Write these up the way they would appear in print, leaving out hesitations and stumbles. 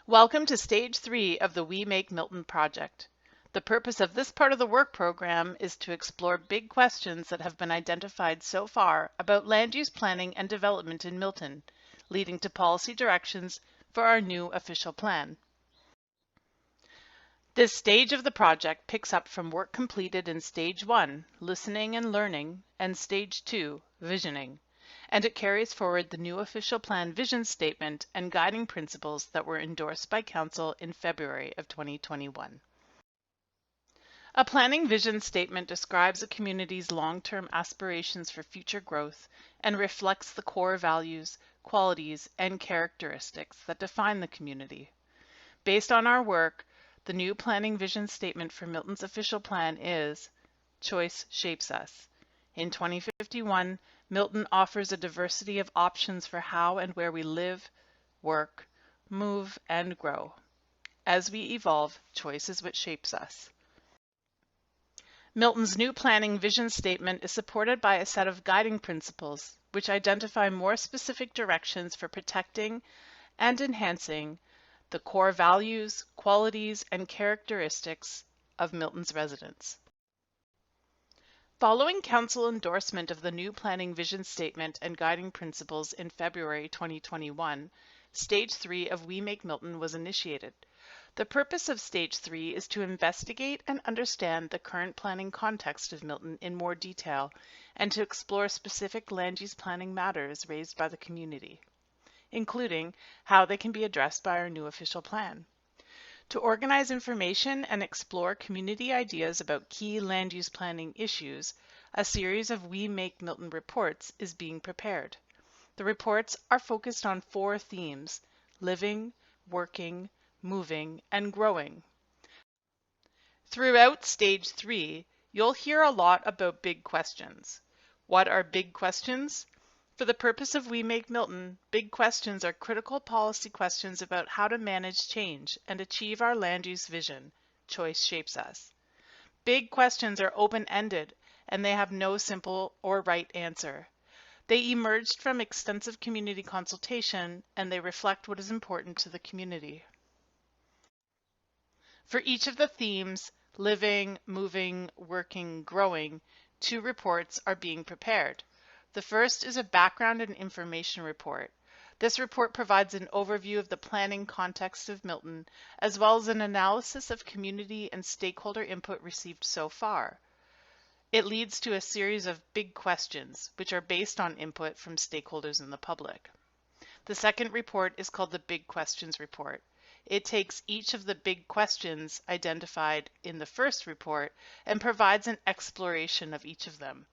Welcome to Stage 3 of the We Make Milton project. The purpose of this part of the work program is to explore big questions that have been identified so far about land use planning and development in Milton, leading to policy directions for our new official plan. This stage of the project picks up from work completed in Stage 1, listening and learning, and Stage 2, visioning, and it carries forward the new official plan vision statement and guiding principles that were endorsed by Council in February of 2021. A planning vision statement describes a community's long-term aspirations for future growth and reflects the core values, qualities, and characteristics that define the community. Based on our work, the new planning vision statement for Milton's official plan is Choice Shapes Us. In 2051, Milton offers a diversity of options for how and where we live, work, move, and grow. As we evolve, choice is what shapes us. Milton's new planning vision statement is supported by a set of guiding principles which identify more specific directions for protecting and enhancing the core values, qualities, and characteristics of Milton's residents. Following Council endorsement of the new planning vision statement and guiding principles in February 2021, Stage 3 of We Make Milton was initiated. The purpose of Stage 3 is to investigate and understand the current planning context of Milton in more detail and to explore specific land use planning matters raised by the community, including how they can be addressed by our new official plan. To organize information and explore community ideas about key land use planning issues, a series of We Make Milton reports is being prepared. The reports are focused on 4 themes: living, working, moving, and growing. Throughout Stage 3, you'll hear a lot about big questions. What are big questions? For the purpose of We Make Milton, big questions are critical policy questions about how to manage change and achieve our land use vision. Choice shapes us. Big questions are open-ended and they have no simple or right answer. They emerged from extensive community consultation and they reflect what is important to the community. For each of the themes, living, moving, working, growing, 2 reports are being prepared. The first is a background and information report. This report provides an overview of the planning context of Milton, as well as an analysis of community and stakeholder input received so far. It leads to a series of big questions, which are based on input from stakeholders in the public. The second report is called the Big Questions Report. It takes each of the big questions identified in the first report and provides an exploration of each of them.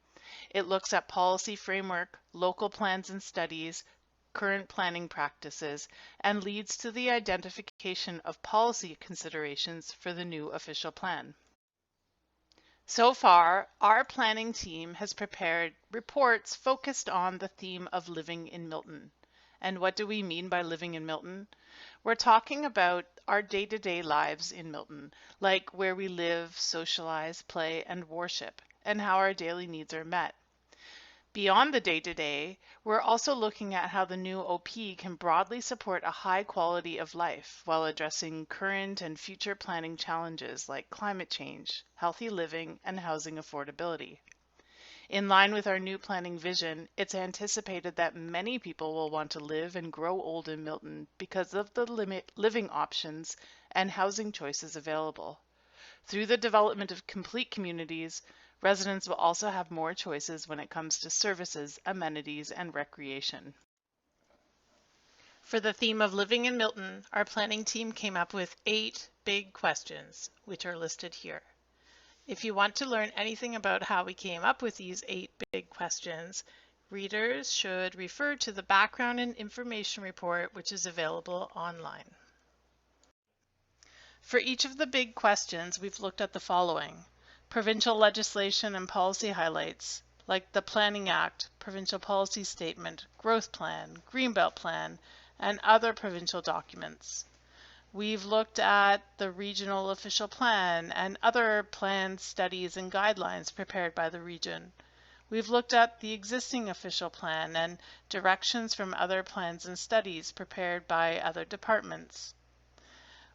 It looks at policy framework, local plans and studies, current planning practices, and leads to the identification of policy considerations for the new official plan. So far, our planning team has prepared reports focused on the theme of living in Milton. And what do we mean by living in Milton? We're talking about our day-to-day lives in Milton, like where we live, socialize, play, and worship, and how our daily needs are met. Beyond the day-to-day, we're also looking at how the new OP can broadly support a high quality of life while addressing current and future planning challenges like climate change, healthy living, and housing affordability. In line with our new planning vision, it's anticipated that many people will want to live and grow old in Milton because of the living options and housing choices available. Through the development of complete communities, residents will also have more choices when it comes to services, amenities, and recreation. For the theme of living in Milton, our planning team came up with 8 big questions, which are listed here. If you want to learn anything about how we came up with these 8 big questions, readers should refer to the background and information report, which is available online. For each of the big questions, we've looked at the following: provincial legislation and policy highlights, like the Planning Act, Provincial Policy Statement, Growth Plan, Greenbelt Plan, and other provincial documents. We've looked at the regional official plan and other plans, studies, and guidelines prepared by the region. We've looked at the existing official plan and directions from other plans and studies prepared by other departments.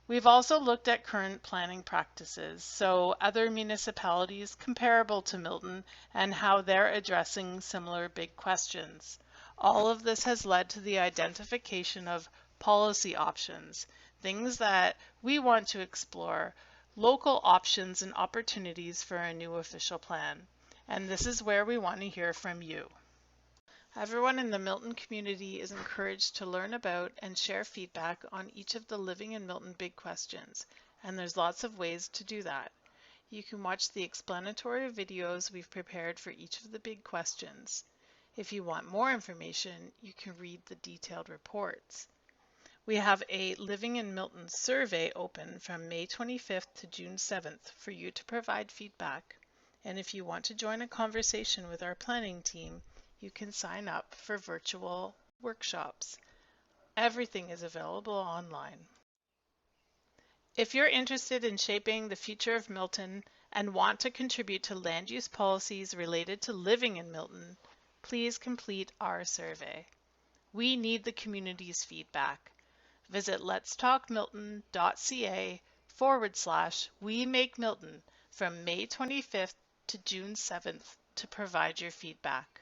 We've also looked at current planning practices, so other municipalities comparable to Milton and how they're addressing similar big questions. All of this has led to the identification of policy options, things that we want to explore, local options and opportunities for a new official plan. And this is where we want to hear from you. Everyone in the Milton community is encouraged to learn about and share feedback on each of the Living in Milton big questions, and there's lots of ways to do that. You can watch the explanatory videos we've prepared for each of the big questions. If you want more information, you can read the detailed reports. We have a Living in Milton survey open from May 25th to June 7th for you to provide feedback. And if you want to join a conversation with our planning team, you can sign up for virtual workshops. Everything is available online. If you're interested in shaping the future of Milton and want to contribute to land use policies related to living in Milton, please complete our survey. We need the community's feedback. Visit letstalkmilton.ca/We Make Milton from May 25th to June 7th to provide your feedback.